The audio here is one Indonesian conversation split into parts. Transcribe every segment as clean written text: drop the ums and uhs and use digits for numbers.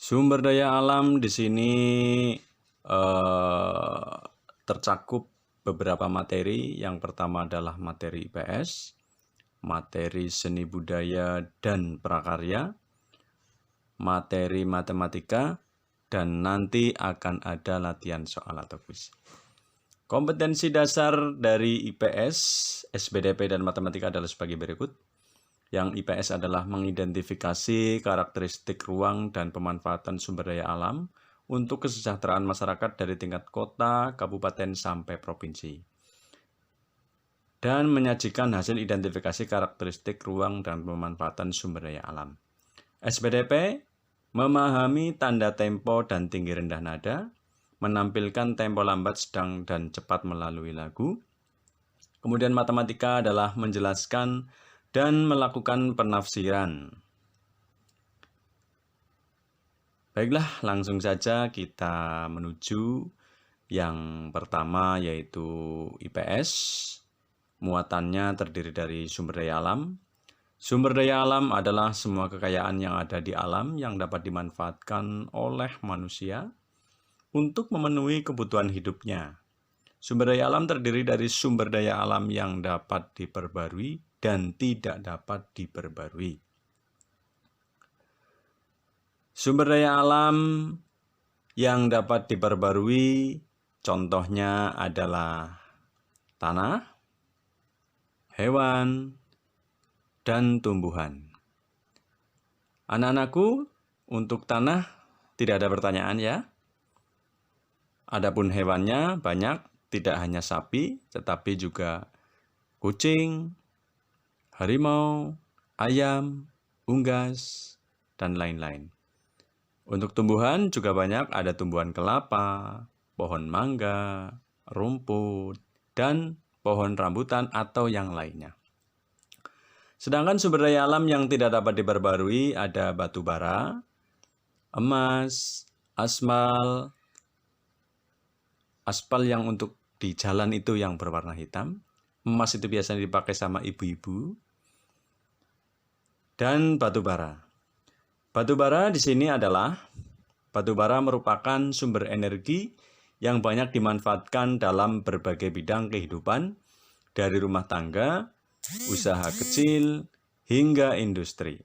Sumber daya alam di sini eh, tercakup beberapa materi. Yang pertama adalah materi IPS, materi seni budaya dan prakarya, materi matematika, dan nanti akan ada latihan soal atau kuis. Kompetensi dasar dari IPS, SBDP, dan matematika adalah sebagai berikut. Yang IPS adalah mengidentifikasi karakteristik ruang dan pemanfaatan sumber daya alam untuk kesejahteraan masyarakat dari tingkat kota, kabupaten, sampai provinsi. Dan menyajikan hasil identifikasi karakteristik ruang dan pemanfaatan sumber daya alam. SBDP memahami tanda tempo dan tinggi rendah nada, menampilkan tempo lambat, sedang, dan cepat melalui lagu. Kemudian matematika adalah menjelaskan dan melakukan penafsiran. Baiklah, langsung saja kita menuju yang pertama, yaitu IPS. Muatannya terdiri dari sumber daya alam. Sumber daya alam adalah semua kekayaan yang ada di alam yang dapat dimanfaatkan oleh manusia untuk memenuhi kebutuhan hidupnya. Sumber daya alam terdiri dari sumber daya alam yang dapat diperbarui dan tidak dapat diperbarui. Sumber daya alam yang dapat diperbarui contohnya adalah tanah, hewan, dan tumbuhan. Anak-anakku, untuk tanah tidak ada pertanyaan ya. Adapun hewannya banyak, tidak hanya sapi, tetapi juga kucing, harimau, ayam, unggas, dan lain-lain. Untuk tumbuhan juga banyak, ada tumbuhan kelapa, pohon mangga, rumput, dan pohon rambutan atau yang lainnya. Sedangkan sumber daya alam yang tidak dapat diperbarui ada batu bara, emas, aspal yang untuk di jalan itu yang berwarna hitam. Emas itu biasanya dipakai sama ibu-ibu. Dan batu bara. Batu bara di sini adalah batu bara merupakan sumber energi yang banyak dimanfaatkan dalam berbagai bidang kehidupan, dari rumah tangga, usaha kecil, hingga industri.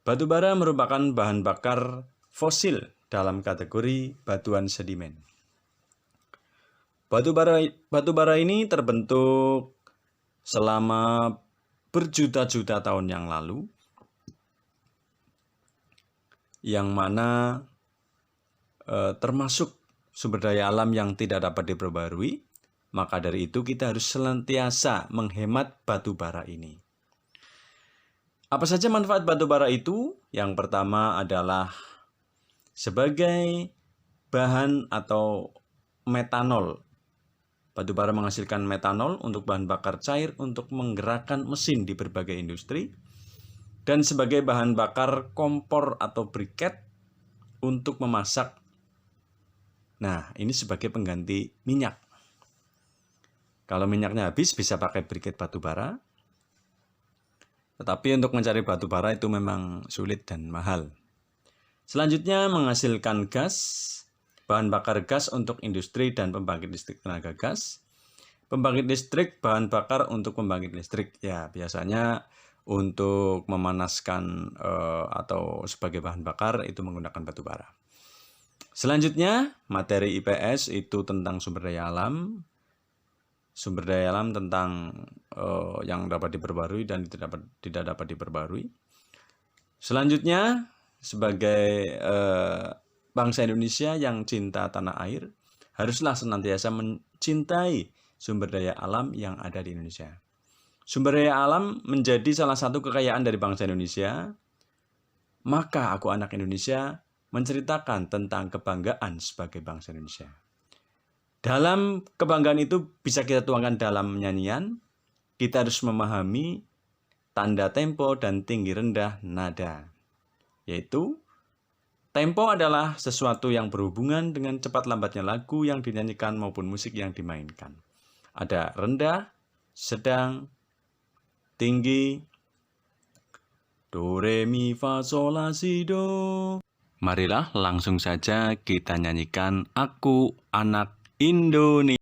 Batu bara merupakan bahan bakar fosil dalam kategori batuan sedimen. Batu bara ini terbentuk selama berjuta-juta tahun yang lalu, yang mana termasuk sumber daya alam yang tidak dapat diperbarui. Maka dari itu kita harus senantiasa menghemat batu bara ini. Apa saja manfaat batu bara itu? Yang pertama adalah sebagai bahan atau metanol. Batu bara menghasilkan metanol untuk bahan bakar cair untuk menggerakkan mesin di berbagai industri, dan sebagai bahan bakar kompor atau briket untuk memasak. Nah, ini sebagai pengganti minyak. Kalau minyaknya habis bisa pakai briket batu bara. Tetapi untuk mencari batu bara itu memang sulit dan mahal. Selanjutnya menghasilkan gas, bahan bakar gas untuk industri dan pembangkit listrik tenaga gas. Pembangkit listrik, bahan bakar untuk pembangkit listrik. Ya, biasanya untuk memanaskan atau sebagai bahan bakar itu menggunakan batu bara. Selanjutnya, materi IPS itu tentang sumber daya alam. Sumber daya alam tentang yang dapat diperbarui dan tidak dapat diperbarui. Selanjutnya, sebagai bangsa Indonesia yang cinta tanah air, haruslah senantiasa mencintai sumber daya alam yang ada di Indonesia. Sumber daya alam menjadi salah satu kekayaan dari bangsa Indonesia. Maka aku anak Indonesia menceritakan tentang kebanggaan sebagai bangsa Indonesia. Dalam kebanggaan itu bisa kita tuangkan dalam nyanyian. Kita harus memahami tanda tempo dan tinggi rendah nada. Yaitu, tempo adalah sesuatu yang berhubungan dengan cepat lambatnya lagu yang dinyanyikan maupun musik yang dimainkan. Ada rendah, sedang, tinggi, do, re, mi, fa, sol, la, si, do. Marilah langsung saja kita nyanyikan Aku Anak Indonesia.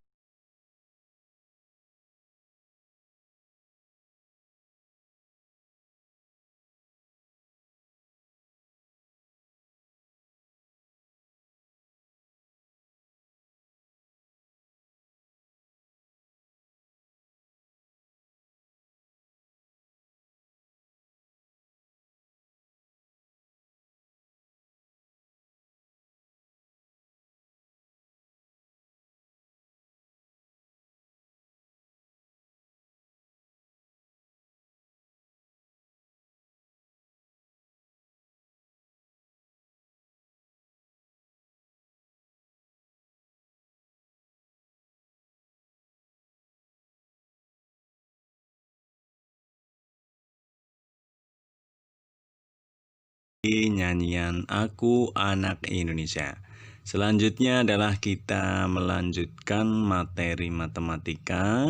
Nyanyian Aku Anak Indonesia. Selanjutnya adalah kita melanjutkan materi matematika.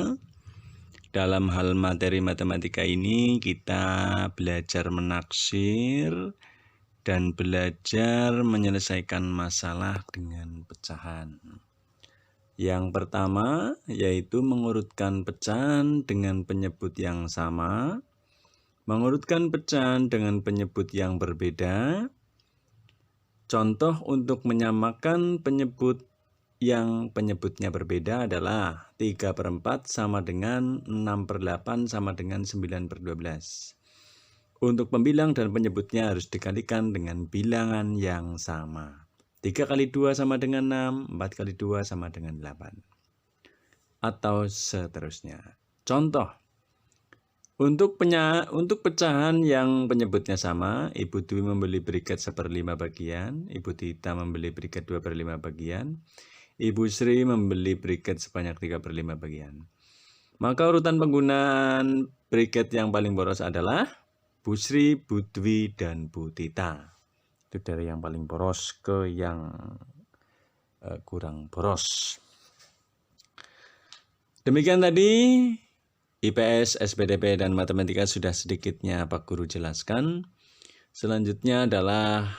Dalam hal materi matematika ini kita belajar menaksir dan belajar menyelesaikan masalah dengan pecahan. Yang pertama yaitu mengurutkan pecahan dengan penyebut yang sama, mengurutkan pecahan dengan penyebut yang berbeda. Contoh untuk menyamakan penyebut yang penyebutnya berbeda adalah 3/4 sama dengan 6/8 sama dengan 9/12. Untuk pembilang dan penyebutnya harus dikalikan dengan bilangan yang sama. 3 kali 2 sama dengan 6, 4 kali 2 sama dengan 8. Atau seterusnya. Contoh, untuk pecahan yang penyebutnya sama, Ibu Dwi membeli briket 1/5 bagian, Ibu Tita membeli briket 2/5 bagian, Ibu Sri membeli briket sebanyak 3/5 bagian. Maka urutan penggunaan briket yang paling boros adalah Bu Sri, Bu Dwi, dan Bu Tita. Itu dari yang paling boros ke yang kurang boros. Demikian tadi IPS, SPDP, dan matematika sudah sedikitnya Pak Guru jelaskan. Selanjutnya adalah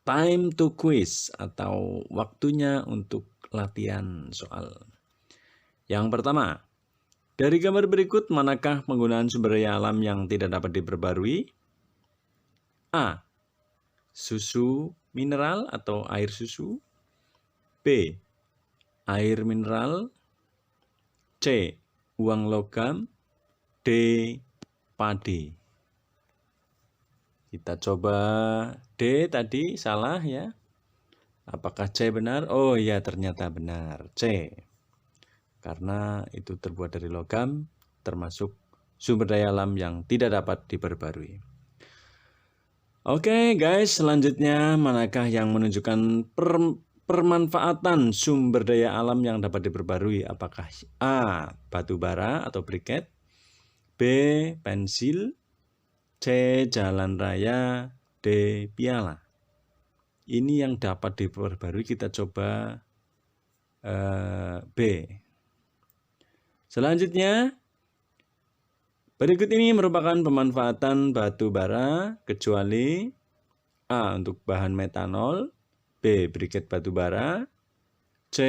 time to quiz atau waktunya untuk latihan soal. Yang pertama, dari gambar berikut manakah penggunaan sumber daya alam yang tidak dapat diperbarui? A. Susu mineral atau air susu. B. Air mineral. C. Uang logam. D. Padi. Kita coba D tadi salah ya. Apakah C benar? Oh iya, ternyata benar. C. Karena itu terbuat dari logam, termasuk sumber daya alam yang tidak dapat diperbarui. Oke guys, selanjutnya manakah yang menunjukkan permanfaatan sumber daya alam yang dapat diperbarui? Apakah A. Batu bara atau briket, B. Pensil, C. Jalan raya, D. Piala. Ini yang dapat diperbarui, kita coba B. Selanjutnya, berikut ini merupakan pemanfaatan batu bara kecuali A. Untuk bahan metanol, B. Briket batu bara, C.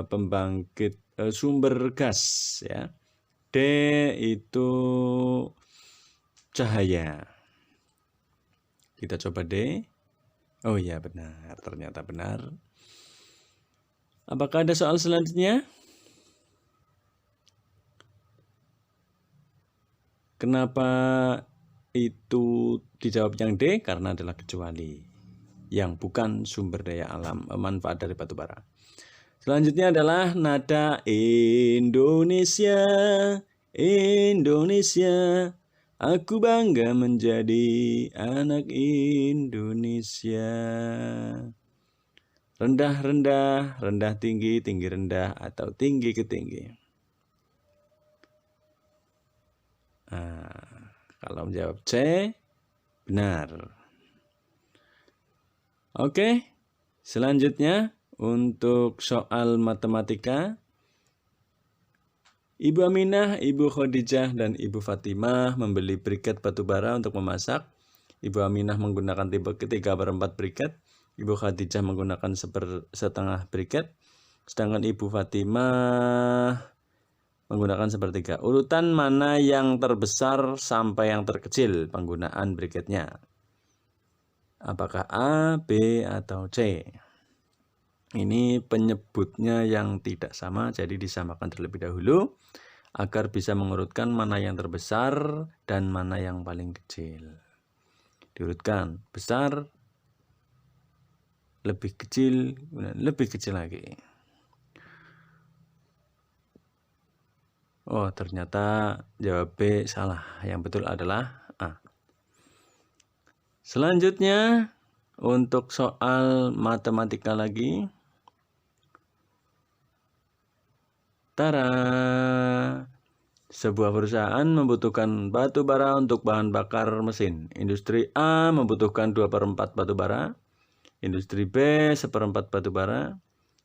Pembangkit sumber gas ya, D. Itu cahaya. Kita coba D. Oh iya benar, ternyata benar. Apakah ada soal selanjutnya? Kenapa itu dijawab yang D? Karena adalah kecuali yang bukan sumber daya alam, manfaat dari batu bara. Selanjutnya adalah nada Indonesia, Indonesia. Aku bangga menjadi anak Indonesia. Rendah-rendah, rendah tinggi, tinggi rendah, atau tinggi ke tinggi. Nah, kalau menjawab C, benar. Oke, selanjutnya untuk soal matematika. Ibu Aminah, Ibu Khadijah, dan Ibu Fatimah membeli briket batu bara untuk memasak. Ibu Aminah menggunakan tipe 3/4 briket, Ibu Khadijah menggunakan 1/2 briket, sedangkan Ibu Fatimah menggunakan 1/3. Urutan mana yang terbesar sampai yang terkecil penggunaan briketnya? Apakah A, B, atau C? Ini penyebutnya yang tidak sama, jadi disamakan terlebih dahulu agar bisa mengurutkan mana yang terbesar dan mana yang paling kecil. Diurutkan, besar, lebih kecil, lebih kecil lagi. Oh, ternyata jawab B salah. Yang betul adalah A. Selanjutnya, untuk soal matematika lagi. Tara, sebuah perusahaan membutuhkan batu bara untuk bahan bakar mesin. Industri A membutuhkan 2/4 batu bara, industri B 1/4 batu bara,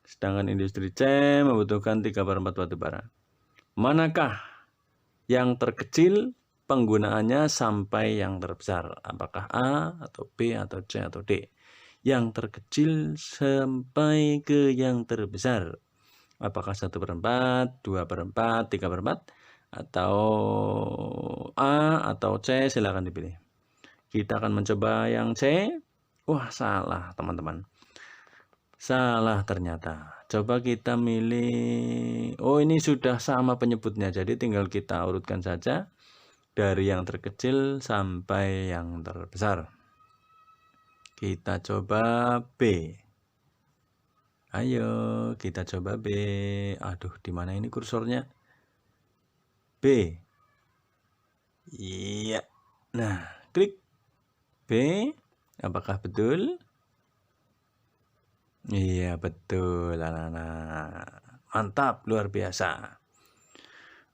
sedangkan industri C membutuhkan 3/4 batu bara. Manakah yang terkecil penggunaannya sampai yang terbesar? Apakah A atau B atau C atau D? Yang terkecil sampai ke yang terbesar. Apakah 1/4, 2/4, 3/4, atau A atau C? Silakan dipilih. Kita akan mencoba yang C. Wah, salah teman-teman. Salah ternyata. Coba kita milih. Oh, ini sudah sama penyebutnya. Jadi tinggal kita urutkan saja dari yang terkecil sampai yang terbesar. Kita coba B. Ayo, kita coba B. Aduh, di mana ini kursornya? B. Iya. Nah, klik B. Apakah betul? Iya, betul, anak-anak. Mantap, luar biasa.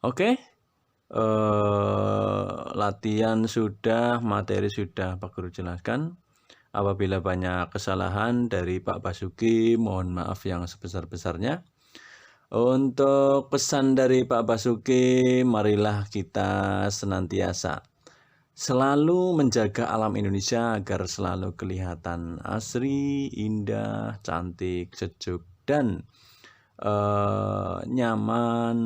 Oke. Latihan sudah, materi sudah Pak Guru jelaskan. Apabila banyak kesalahan dari Pak Basuki, mohon maaf yang sebesar-besarnya. Untuk pesan dari Pak Basuki, marilah kita senantiasa selalu menjaga alam Indonesia agar selalu kelihatan asri, indah, cantik, sejuk, dan nyaman,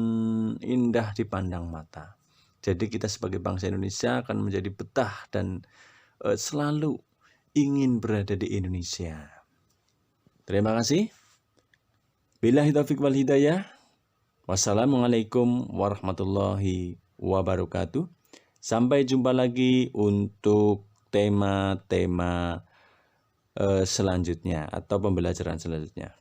indah dipandang mata. Jadi kita sebagai bangsa Indonesia akan menjadi betah dan selalu ingin berada di Indonesia. Terima kasih. Billahi taufiq wal hidayah. Wassalamualaikum warahmatullahi wabarakatuh. Sampai jumpa lagi untuk tema-tema selanjutnya atau pembelajaran selanjutnya.